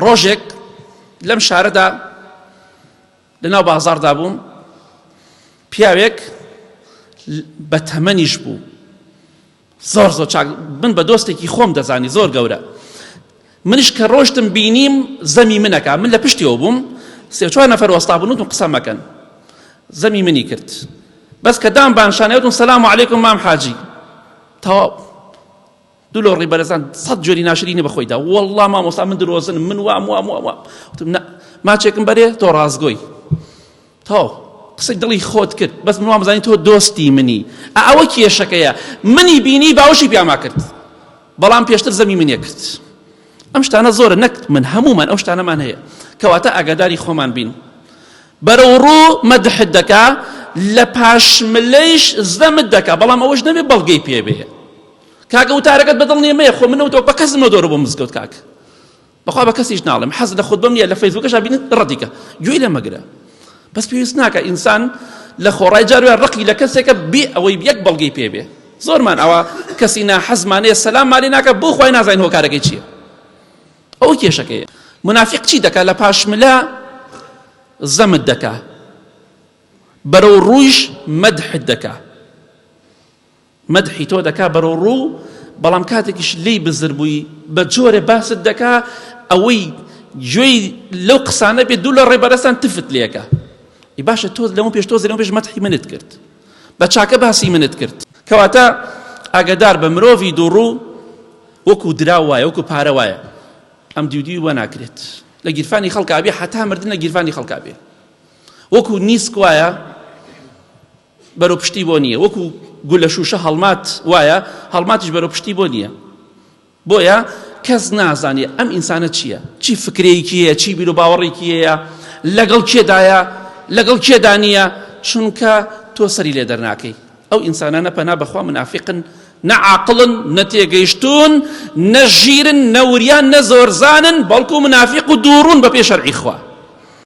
ڕۆژێک لەم شارەدا لەناو بازاڕدا بووم، پیاوێک بە تەمەنیش بوو، زۆر چاک، من بە دۆستێکی خۆم دەزانی زۆر گەورە. منش کە ڕۆشتم بینیم زەمی منەکە، من لە پشتیەوە بووم، سێ چوار نەفەر وەستا بوون وتم قسە مەکەن، زەمی منی کرد. بەس کە دام بانشانەیە وتم سەلام عەلەیکم مام حاجی، تەواو دوو لۆ ڕێبەرزان سەد جۆری ناشرینی بەخۆیدا، وەڵڵا مامۆستا من درۆزنم، من وام وتم ماچێکم بەرێ تۆ ڕازگۆی، تەواو قسەی دڵی خۆت کرد، بەس من وامزانی تۆ دۆستی منی. ئەوە کێشەکەیە، منی بینی باوەشی پیاما کرد، بەڵام پێشتر زەمی منێ کرد. ئەم شتانە زۆرە، نەک من هەمومان ئەو شتانەمان هەیە، کەواتە ئاگاداری خۆمان بین. بەرەو ڕوو مەدحت دەکا، لە پاشملەیش زەمت دەکا، بەڵام ئەوەش نەبێ بەڵگەی پێ بێ. کاکە وتارەکەت بەدڵ نییە مەیە، خۆ منەوتەوە بە کەسم نەدۆڕە بۆ مزگەوت کاک، بەخوا بە کەسیش ناڵێم، حەز لە خودبەم نییە، لە فەیسبووکەشا بینیت ڕەدیکە گوێی لە مەگرە. بەس پێویست ناکە ئینسان لە خۆڕای جاروێ ڕقی لە کەسێکە بێ ئەوەی یەک بەڵگەی پێ بێ. زۆرمان ئەوە کەسی ناحەزمانەیە سەلام مالی ناکە، بۆ خۆی نازانین هۆکارەکەی چییە. ئەو کێشەکەیە. منافق چی دەکا؟ لە پاشملە زەمت دەکا، بەرەو ڕوویش مەدحت دەکا، مەدحی تۆ دەکا بەرەو ڕوو، بەڵام کاتێکیش لی بزر بووی بە جۆرە باست دەکا، ئەوەی گوێی لەو قسانە بێت دوو لە ڕێبەرەستان تفت لێکە. ئی باشە تۆ لەمە پێش تۆز لەمە پێش مەدحی منت کرد، بە چاکە باسی منت کرد. کەواتە ئاگادار بە مرۆڤی دووڕوو وەکو درا وایە، وەکو پارە وایە، ئەم دیودی وە ناکرێت، لە گیرفانی خەڵکا بێ، حتا مردن لە گیرفانی خەڵکا بێ. وەکو نیسک وایە بەرەو پشتی بۆ نییە، وەکو گولە شوشە هەڵمات وایە، هەڵماتیش بەرەو پشتی بۆ نییە. بۆیە کەس نازانێ ئەم ئینسانە چییە، چی فکرەیەکیە، چی بیر و باوەڕێکیەیە، لەگەڵ کێدایە، لەگەڵ کێدا نییە، چونکە تۆ سەری لێ دەرناکەی. ئەو ئینسانانە پەنا بەخوا منافقن، نەعاقڵن، نەتێگەیشتون، نەژیرن، نەوریان، نەزۆرزانن، بەڵکو منافق و دووڕوون بە پێ شەرعی خوا.